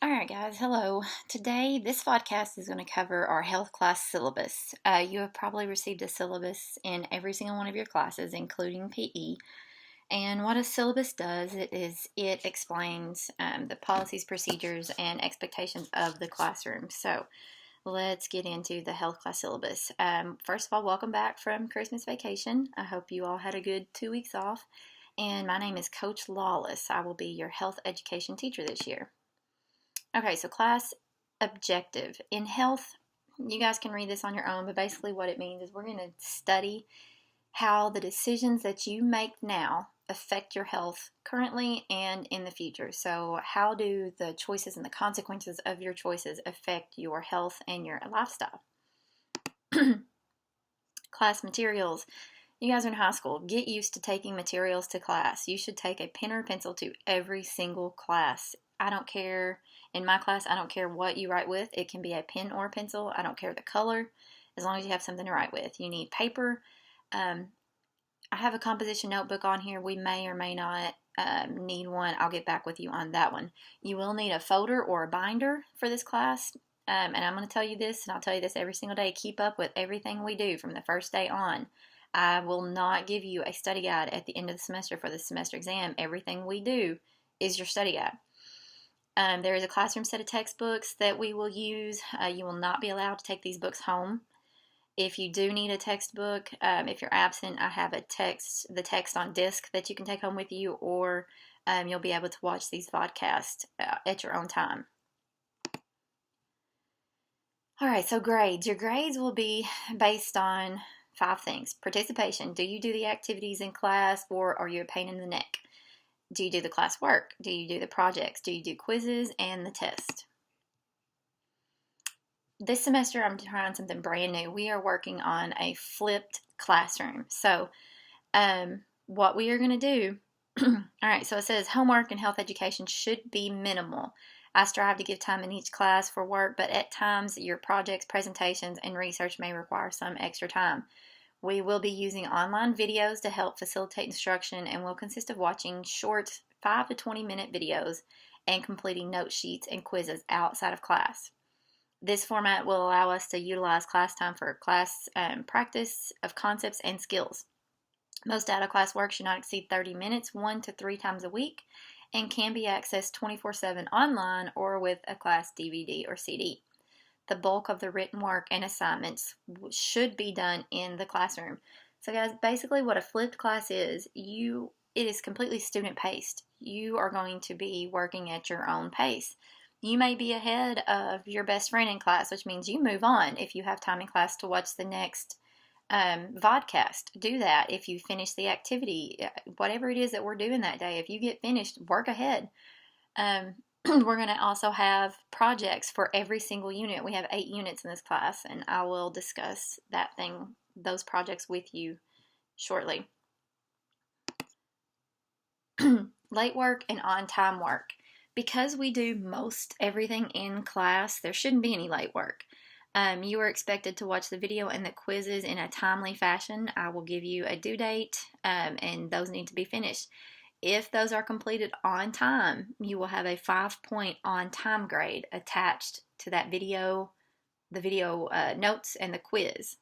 Alright guys, hello. Today this podcast is going to cover our health class syllabus. You have probably received a syllabus in every single one of your classes, including PE. And what a syllabus does it explains the policies, procedures, and expectations of the classroom. So let's get into the health class syllabus. First of all, welcome back from Christmas vacation. I hope you all had a good 2 weeks off. And my name is Coach Lawless. I will be your health education teacher this year. Okay, so class objective. In health, you guys can read this on your own, but basically what it means is we're going to study how the decisions that you make now affect your health currently and in the future. So, how do the choices and the consequences of your choices affect your health and your lifestyle? Class materials. You guys are in high school. Get used to taking materials to class. You should take a pen or pencil to every single class. I don't care. In my class, I don't care what you write with. It can be a pen or a pencil. I don't care the color, as long as you have something to write with. You need paper. I have a composition notebook on here. We may or may not need one. I'll get back with you on that one. You will need a folder or a binder for this class. And I'm going to tell you this, and I'll tell you this every single day. Keep up with everything we do from the first day on. I will not give you a study guide at the end of the semester for the semester exam. Everything we do is your study guide. There is a classroom set of textbooks that we will use. You will not be allowed to take these books home. If you do need a textbook, if you're absent, I have the text on disc that you can take home with you, or you'll be able to watch these podcasts at your own time. All right, so grades. Your grades will be based on 5 things. Participation. Do you do the activities in class, or are you a pain in the neck? Do you do the class work? Do you do the projects? Do you do quizzes and the test? This semester, I'm trying something brand new. We are working on a flipped classroom. So, what we are going to do, all right, so it says homework and health education should be minimal. I strive to give time in each class for work, but at times your projects, presentations, and research may require some extra time. We will be using online videos to help facilitate instruction and will consist of watching short 5 to 20 minute videos and completing note sheets and quizzes outside of class. This format will allow us to utilize class time for class practice of concepts and skills. Most out-of-class work should not exceed 30 minutes 1 to 3 times a week and can be accessed 24/7 online or with a class DVD or CD. The bulk of the written work and assignments should be done in the classroom. So guys, basically what a flipped class is, it is completely student paced. You are going to be working at your own pace. You may be ahead of your best friend in class, which means you move on if you have time in class to watch the next vodcast. Do that. If you finish the activity, whatever it is that we're doing that day, if you get finished, work ahead. We're going to also have projects for every single unit. We have 8 units in this class, and I will discuss those projects with you shortly. Late work and on-time work. Because we do most everything in class, there shouldn't be any late work. You are expected to watch the video and the quizzes in a timely fashion. I will give you a due date, and those need to be finished. If those are completed on time, you will have a 5-point on-time grade attached to that video, the video notes, and the quiz.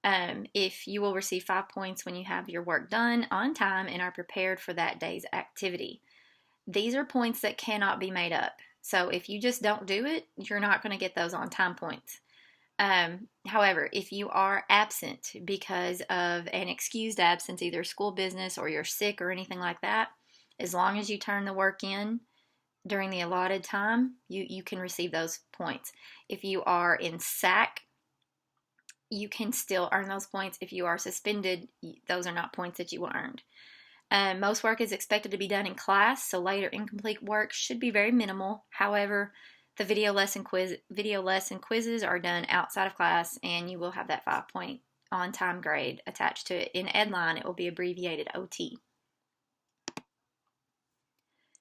If you will receive 5 points when you have your work done on time and are prepared for that day's activity. These are points that cannot be made up. So if you just don't do it, you're not going to get those on-time points. However, if you are absent because of an excused absence, either school business or you're sick or anything like that, as long as you turn the work in during the allotted time, you can receive those points. If you are in SAC, you can still earn those points. If you are suspended, those are not points that you earned. Most work is expected to be done in class, so later incomplete work should be very minimal. However, the video lesson quizzes are done outside of class, and you will have that 5-point on-time grade attached to it. In Edline, it will be abbreviated OT.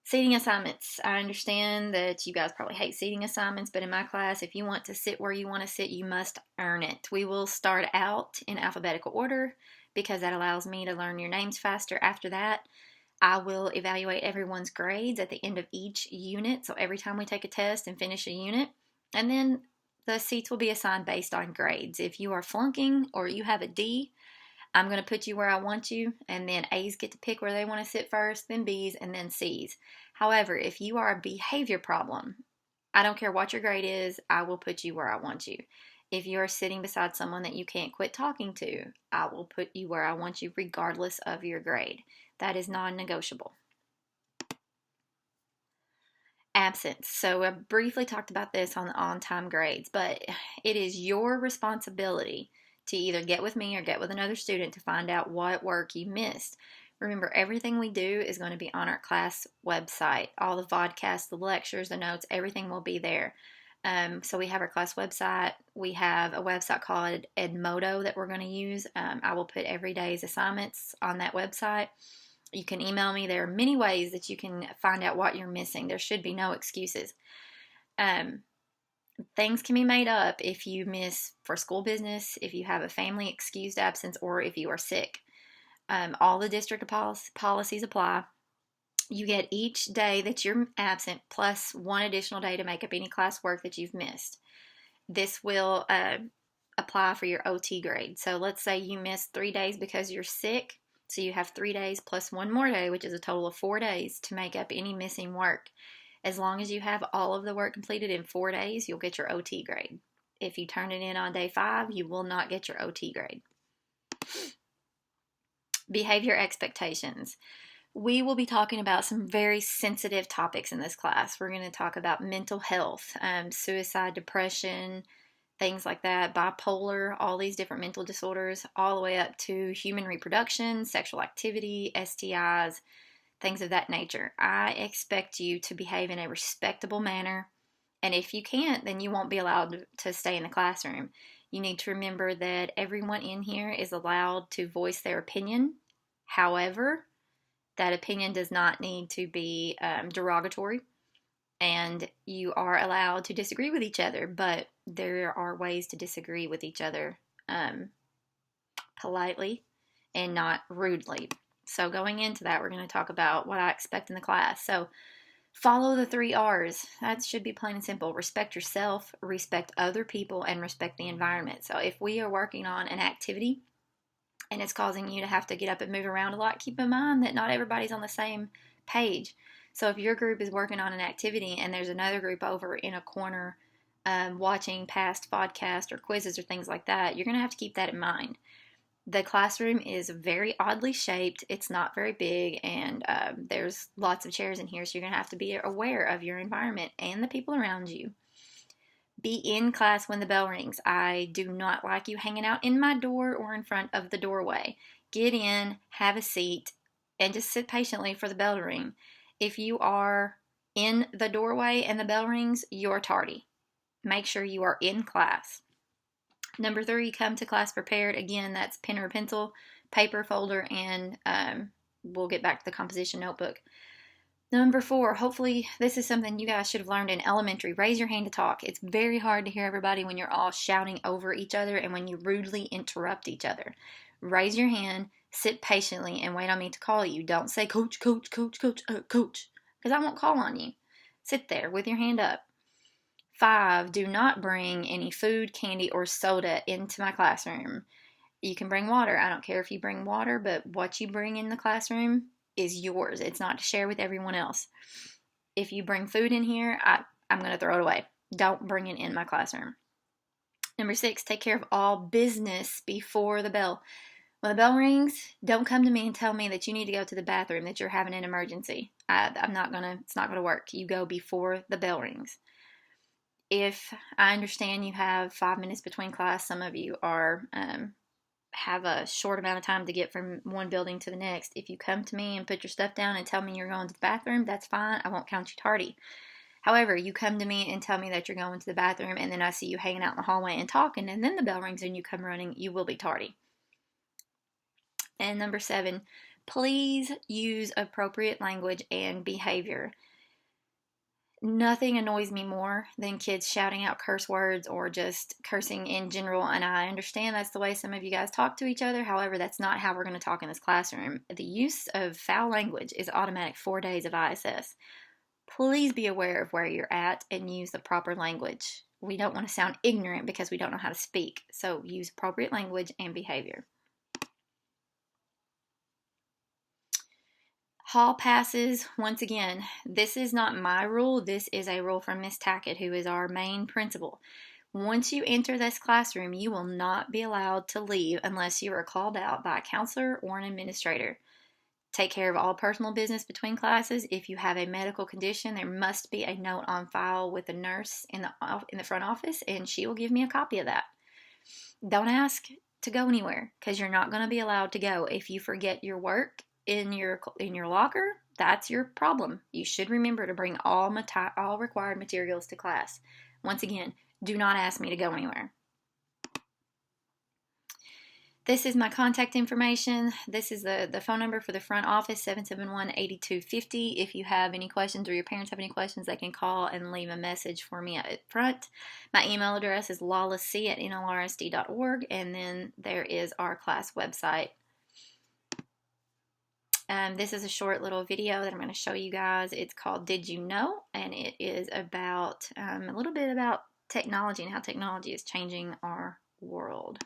Seating assignments. I understand that you guys probably hate seating assignments, but in my class, if you want to sit where you want to sit, you must earn it. We will start out in alphabetical order because that allows me to learn your names faster after that. I will evaluate everyone's grades at the end of each unit. So every time we take a test and finish a unit, and then the seats will be assigned based on grades. If you are flunking or you have a D, I'm going to put you where I want you, and then A's get to pick where they want to sit first, then B's, and then C's. However, if you are a behavior problem, I don't care what your grade is, I will put you where I want you. If you are sitting beside someone that you can't quit talking to, I will put you where I want you regardless of your grade. That is non-negotiable. Absence. So I briefly talked about this on the on-time grades, but it is your responsibility to either get with me or get with another student to find out what work you missed. Remember, everything we do is going to be on our class website. All the vodcasts, the lectures, the notes, everything will be there. So we have our class website. We have a website called Edmodo that we're going to use. I will put every day's assignments on that website. You can email me. There are many ways that you can find out what you're missing. There should be no excuses. Things can be made up if you miss for school business, if you have a family excused absence, or if you are sick. All the district policies apply. You get each day that you're absent plus one additional day to make up any classwork that you've missed. This will apply for your OT grade. So let's say you missed 3 days because you're sick. So you have 3 days plus one more day, which is a total of 4 days to make up any missing work. As long as you have all of the work completed in 4 days, you'll get your OT grade. If you turn it in on day 5, you will not get your OT grade. Behavior expectations. We will be talking about some very sensitive topics in this class. We're going to talk about mental health, suicide, depression, things like that, bipolar, all these different mental disorders, all the way up to human reproduction, sexual activity, STIs, things of that nature. I expect you to behave in a respectable manner, and if you can't, then you won't be allowed to stay in the classroom. You need to remember that everyone in here is allowed to voice their opinion. However, that opinion does not need to be derogatory, and you are allowed to disagree with each other, but there are ways to disagree with each other politely and not rudely. So going into that, we're going to talk about what I expect in the class. So follow the 3 R's. That should be plain and simple. Respect yourself, respect other people, and respect the environment. So if we are working on an activity and it's causing you to have to get up and move around a lot, keep in mind that not everybody's on the same page. So if your group is working on an activity and there's another group over in a corner watching past podcasts or quizzes or things like that, you're going to have to keep that in mind. The classroom is very oddly shaped. It's not very big, and there's lots of chairs in here, so you're going to have to be aware of your environment and the people around you. Be in class when the bell rings. I do not like you hanging out in my door or in front of the doorway. Get in, have a seat, and just sit patiently for the bell to ring. If you are in the doorway and the bell rings, you're tardy. Make sure you are in class. Number 3, come to class prepared. Again, that's pen or pencil, paper folder, and we'll get back to the composition notebook. Number 4, hopefully this is something you guys should have learned in elementary. Raise your hand to talk. It's very hard to hear everybody when you're all shouting over each other and when you rudely interrupt each other. Raise your hand, sit patiently, and wait on me to call you. Don't say, coach, coach, coach, coach, coach, because I won't call on you. Sit there with your hand up. 5, do not bring any food, candy, or soda into my classroom. You can bring water. I don't care if you bring water, but what you bring in the classroom is yours. It's not to share with everyone else. If you bring food in here, I'm going to throw it away. Don't bring it in my classroom. Number 6, take care of all business before the bell. When the bell rings, don't come to me and tell me that you need to go to the bathroom, that you're having an emergency. It's not going to work. You go before the bell rings. If I understand you have 5 minutes between class, some of you are have a short amount of time to get from one building to the next. If you come to me and put your stuff down and tell me you're going to the bathroom, that's fine. I won't count you tardy. However, you come to me and tell me that you're going to the bathroom, and then I see you hanging out in the hallway and talking, and then the bell rings and you come running, you will be tardy. And number 7, please use appropriate language and behavior. Nothing annoys me more than kids shouting out curse words or just cursing in general, and I understand that's the way some of you guys talk to each other. However, that's not how we're going to talk in this classroom. The use of foul language is automatic 4 days of ISS. Please be aware of where you're at and use the proper language. We don't want to sound ignorant because we don't know how to speak, so use appropriate language and behavior. Hall passes, once again, this is not my rule. This is a rule from Miss Tackett, who is our main principal. Once you enter this classroom, you will not be allowed to leave unless you are called out by a counselor or an administrator. Take care of all personal business between classes. If you have a medical condition, there must be a note on file with a nurse in the front office, and she will give me a copy of that. Don't ask to go anywhere because you're not going to be allowed to go. If you forget your work in your locker, that's your problem. You should remember to bring all required materials to class. Once again, do not ask me to go anywhere. This is my contact information. This is the phone number for the front office, 771-8250. If you have any questions or your parents have any questions, they can call and leave a message for me at front. My email address is lawlessc@nlrsd.org, and then there is our class website. This is a short little video that I'm going to show you guys. It's called Did You Know? And it is about a little bit about technology and how technology is changing our world.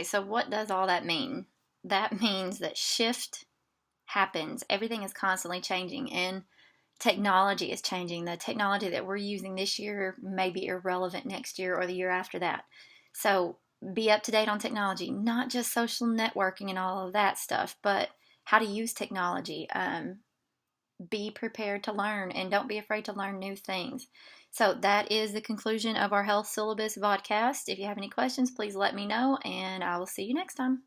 So what does all that mean? that means that shift happens. Everything is constantly changing, and technology is changing. The technology that we're using this year may be irrelevant next year or the year after that. So be up to date on technology, not just social networking and all of that stuff, but how to use technology. Be prepared to learn, and don't be afraid to learn new things. So that is the conclusion of our health syllabus vodcast. If you have any questions, please let me know, and I will see you next time.